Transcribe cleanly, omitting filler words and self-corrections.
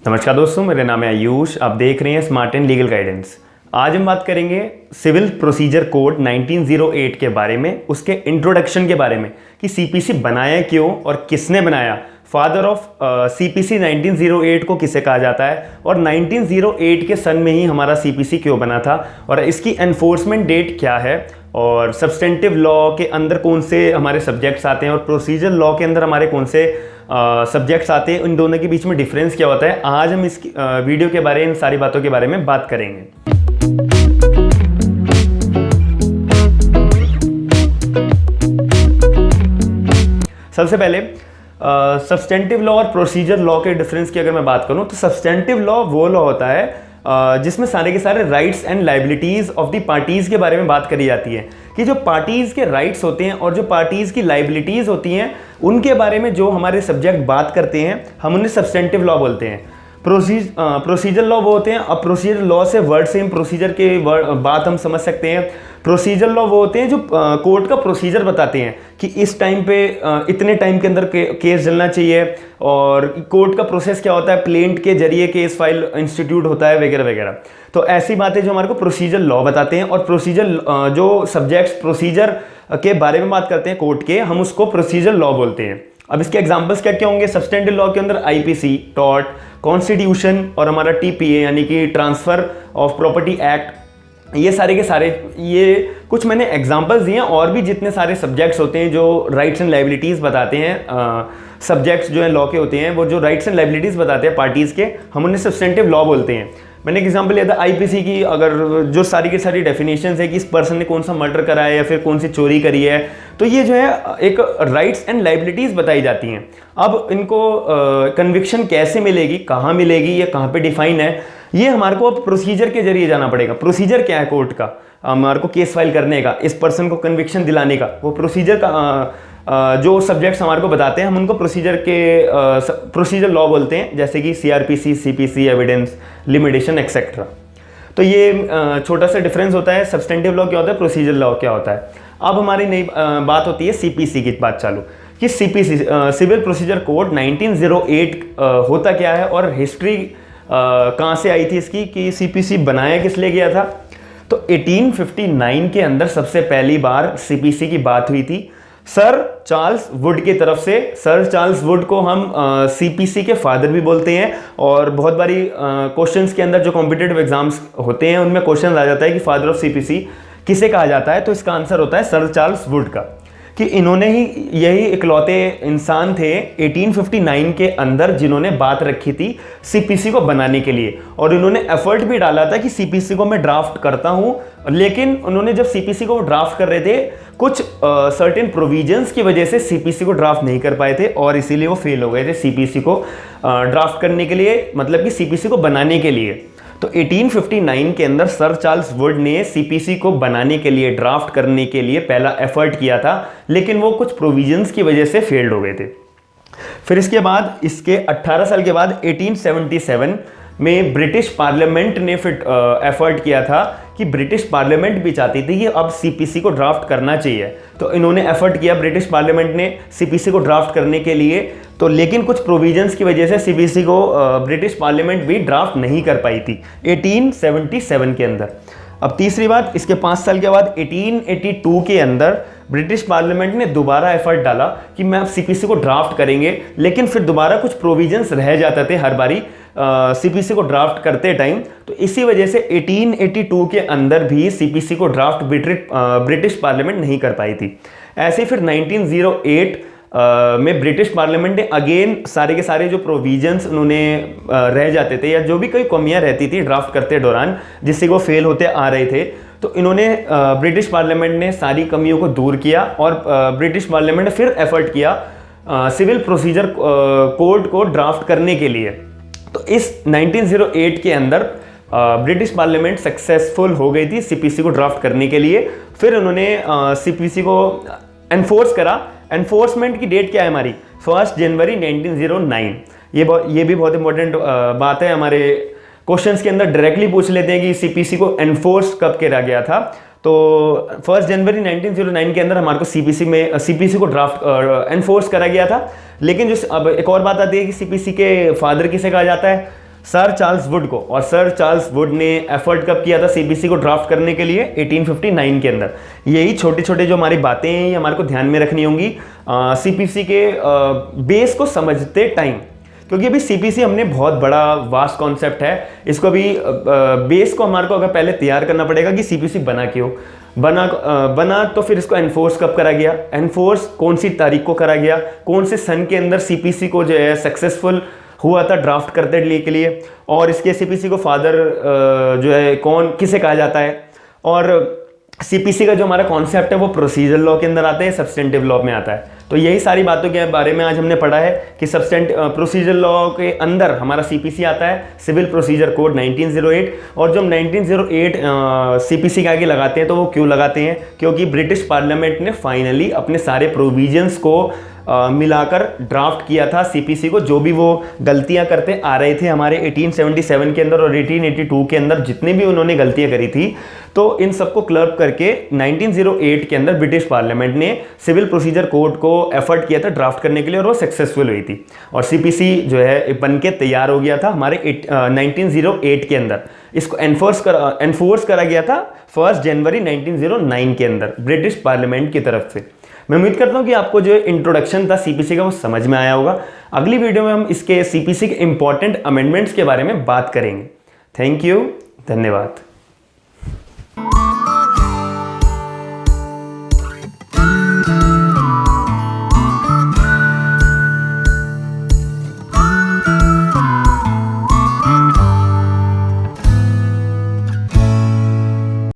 नमस्कार दोस्तों, मेरा नाम है आयुष। आप देख रहे हैं स्मार्ट एंड लीगल गाइडेंस। आज हम बात करेंगे सिविल प्रोसीजर कोड 1908 के बारे में, उसके इंट्रोडक्शन के बारे में कि सीपीसी बनाया क्यों और किसने बनाया। फादर ऑफ सीपीसी 1908 को किसे कहा जाता है और 1908 के सन में ही हमारा सीपीसी क्यों बना था और इसकी एनफोर्समेंट डेट क्या है और सब्सटेंटिव लॉ के अंदर कौन से हमारे सब्जेक्ट्स आते हैं और प्रोसीजर लॉ के अंदर हमारे कौन से सब्जेक्ट्स आते हैं, इन दोनों के बीच में डिफरेंस क्या होता है। आज हम इस वीडियो के बारे में इन सारी बातों के बारे में बात करेंगे। सबसे पहले सब्सटेंटिव लॉ और प्रोसीजर लॉ के डिफरेंस की अगर मैं बात करूं तो सब्सटेंटिव लॉ वो लॉ होता है जिसमें सारे के सारे rights and liabilities of the parties के बारे में बात करी जाती है कि जो पार्टीज के राइट्स होते हैं और जो पार्टीज की लाइबिलिटीज होती हैं उनके बारे में जो हमारे सब्जेक्ट बात करते हैं हम उन्हें सब्सटेंटिव लॉ बोलते हैं। प्रोसीजर लॉ वो होते हैं, अब प्रोसीजर लॉ से वर्ड सेम प्रोसीजर के बात हम समझ सकते हैं। प्रोसीजर लॉ वो होते हैं जो कोर्ट का प्रोसीजर बताते हैं कि इस टाइम पे इतने टाइम के अंदर केस चलना चाहिए और कोर्ट का प्रोसेस क्या होता है, प्लेंट के जरिए केस फाइल इंस्टीट्यूट होता है वगैरह वगैरह। तो ऐसी बातें जो हमारे को प्रोसीजर लॉ बताते हैं और प्रोसीजर जो सब्जेक्ट्स प्रोसीजर के बारे में बात करते हैं कोर्ट के, हम उसको प्रोसीजर लॉ बोलते हैं। अब इसके एग्जांपल्स क्या क्या होंगे। सब्सटेंटिव लॉ के अंदर आईपीसी, टॉर्ट, कॉन्स्टिट्यूशन और हमारा टीपीए यानी कि ट्रांसफर ऑफ प्रॉपर्टी एक्ट, ये सारे के सारे, ये कुछ मैंने एग्जांपल्स दिए हैं। और भी जितने सारे सब्जेक्ट्स होते हैं जो राइट्स एंड लाइबिलिटीज़ बताते हैं, सब्जेक्ट्स जो है लॉ के होते हैं वो जो राइट्स एंड लाइबिलिटीज़ बताते हैं पार्टीज़ के, हम उन्हें सब्सटेंटिव लॉ बोलते हैं। मैंने एक एग्जांपल लिया था आईपीसी की, अगर जो सारी की सारी डेफिनेशंस है कि इस पर्सन ने कौन सा मर्डर करा है या फिर कौन सी चोरी करी है, तो ये जो है एक राइट्स एंड लाइबिलिटीज़ बताई जाती हैं। अब इनको कन्विक्शन कैसे मिलेगी, कहाँ मिलेगी, या कहाँ पे डिफाइन है, ये हमारे को अब प्रोसीजर के जरिए जाना पड़ेगा। प्रोसीजर क्या है कोर्ट का, हमारे को केस फाइल करने का, इस पर्सन को कन्विक्शन दिलाने का, वो प्रोसीजर का जो सब्जेक्ट्स हमारे को बताते हैं हम उनको प्रोसीजर लॉ बोलते हैं, जैसे कि CrPC, CPC, evidence, limitation etcetera. तो ये छोटा सा डिफरेंस होता है। सब्सटेंटिव लॉ क्या होता है, प्रोसीजर लॉ क्या होता है। अब हमारी नई बात होती है सीपीसी की बात चालू कि सीपीसी सिविल प्रोसीजर कोड 1908 होता क्या है और हिस्ट्री कहाँ से आई थी इसकी, कि सीपीसी बनाया किस लिए गया था। तो 1859 के अंदर सबसे पहली बार सीपीसी की बात हुई थी सर चार्ल्स वुड की तरफ से। सर चार्ल्स वुड को हम सीपीसी के फादर भी बोलते हैं और बहुत बारी क्वेश्चंस के अंदर जो कॉम्पिटिटिव एग्जाम्स होते हैं उनमें क्वेश्चन आ जाता है कि फादर ऑफ सीपीसी किसे कहा जाता है, तो इसका आंसर होता है सर चार्ल्स वुड का, कि इन्होंने ही यही इकलौते इंसान थे 1859 के अंदर जिन्होंने बात रखी थी सीपीसी को बनाने के लिए। और इन्होंने एफर्ट भी डाला था कि सीपीसी को मैं ड्राफ्ट करता हूं, लेकिन उन्होंने जब सीपीसी को ड्राफ्ट कर रहे थे कुछ सर्टेन प्रोविजंस की वजह से सीपीसी को ड्राफ्ट नहीं कर पाए थे और इसीलिए वो फेल हो गए थे सीपीसी को ड्राफ्ट करने के लिए, मतलब कि सीपीसी को बनाने के लिए। तो 1859 के अंदर सर चार्ल्स वुड ने सीपीसी को बनाने के लिए, ड्राफ्ट करने के लिए पहला एफर्ट किया था, लेकिन वो कुछ प्रोविजंस की वजह से फेल्ड हो गए थे। फिर इसके बाद इसके 18 साल के बाद 1877 में ब्रिटिश पार्लियामेंट ने फिर एफर्ट किया था कि ब्रिटिश पार्लियामेंट भी चाहती थी कि अब सीपीसी को ड्राफ्ट करना चाहिए। तो इन्होंने एफर्ट किया ब्रिटिश पार्लियामेंट ने सीपीसी को ड्राफ्ट करने के लिए, तो लेकिन कुछ प्रोविजंस की वजह से सीपीसी को ब्रिटिश पार्लियामेंट भी ड्राफ्ट नहीं कर पाई थी 1877 के अंदर। अब तीसरी बात, इसके 5 साल के बाद 1882 के अंदर ब्रिटिश पार्लियामेंट ने दोबारा एफर्ट डाला कि मैं अब सीपीसी को ड्राफ्ट करेंगे, लेकिन फिर दोबारा कुछ प्रोविजंस रह जाते थे हर बारी सीपीसी को ड्राफ्ट करते टाइम। तो इसी वजह से 1882 के अंदर भी सीपीसी को ड्राफ्ट ब्रिटिश पार्लियामेंट नहीं कर पाई थी। ऐसे फिर 1908 में ब्रिटिश पार्लियामेंट ने अगेन सारे के सारे जो प्रोविजंस उन्होंने रह जाते थे या जो भी कोई कमियां रहती थी ड्राफ्ट करते दौरान जिससे वो फेल होते आ रहे थे, तो इन्होंने ब्रिटिश पार्लियामेंट ने सारी कमियों को दूर किया और ब्रिटिश पार्लियामेंट ने फिर एफर्ट किया सिविल प्रोसीजर कोड को ड्राफ्ट करने के लिए। तो इस 1908 के अंदर ब्रिटिश पार्लियामेंट सक्सेसफुल हो गई थी सीपीसी को ड्राफ्ट करने के लिए। फिर उन्होंने सीपीसी को एनफोर्स करा। एनफोर्समेंट की डेट क्या है हमारी, 1 जनवरी 1909। ये भी बहुत इंपॉर्टेंट बात है, हमारे क्वेश्चंस के अंदर डायरेक्टली पूछ लेते हैं कि सीपीसी को एनफोर्स कब किया गया था। तो 1 जनवरी 1909 के अंदर हमारे को सीपीसी को ड्राफ्ट एनफोर्स करा गया था। लेकिन जो अब एक और बात आती है कि सीपीसी के फादर किसे कहा जाता है, सर चार्ल्स वुड को। और सर चार्ल्स वुड ने एफर्ट कब किया था सीपीसी को ड्राफ्ट करने के लिए? 1859 के अंदर। यही छोटे छोटे जो हमारी बातें हैं ये हमारे को ध्यान में रखनी होंगी सीपीसी के बेस को समझते टाइम, क्योंकि अभी सीपीसी हमने बहुत बड़ा वास्ट कॉन्सेप्ट है, इसको अभी बेस को हमारे को अगर पहले तैयार करना पड़ेगा कि सीपीसी बना क्यों बना, तो फिर इसको एनफोर्स कब करा गया, एनफोर्स कौन सी तारीख को करा गया, कौन से सन के अंदर सीपीसी को जो है सक्सेसफुल हुआ था ड्राफ्ट करने के लिए, और इसके सीपीसी को फादर जो है कौन किसे कहा जाता है। और सीपीसी का जो हमारा कॉन्सेप्ट है वो प्रोसीजर लॉ के अंदर आता है, सब्सटेंटिव लॉ में आता है। तो यही सारी बातों के बारे में आज हमने पढ़ा है कि प्रोसीजर लॉ के अंदर हमारा सीपीसी आता है, सिविल प्रोसीजर कोड 1908। और जब 1908 सीपीसी के आगे लगाते हैं तो वो क्यों लगाते हैं? क्योंकि ब्रिटिश पार्लियामेंट ने फाइनली अपने सारे प्रोविजंस को मिलाकर ड्राफ्ट किया था सीपीसी को। जो भी वो गलतियां करते आ रहे थे हमारे 1877 के अंदर और 1882 के अंदर, जितने भी उन्होंने गलतियां करी थी, तो इन सबको क्लब करके 1908 के अंदर ब्रिटिश पार्लियामेंट ने सिविल प्रोसीजर कोड को एफर्ट किया था ड्राफ्ट करने के लिए, और वो सक्सेसफुल हुई थी और सीपीसी जो है बन के तैयार हो गया था हमारे 1908 के अंदर। इसको एनफोर्स करा गया था 1 जनवरी 1909 के अंदर ब्रिटिश पार्लियामेंट की तरफ से। मैं उम्मीद करता हूं कि आपको जो इंट्रोडक्शन था सीपीसी का वो समझ में आया होगा। अगली वीडियो में हम इसके सीपीसी के इंपॉर्टेंट अमेंडमेंट्स के बारे में बात करेंगे। थैंक यू, धन्यवाद।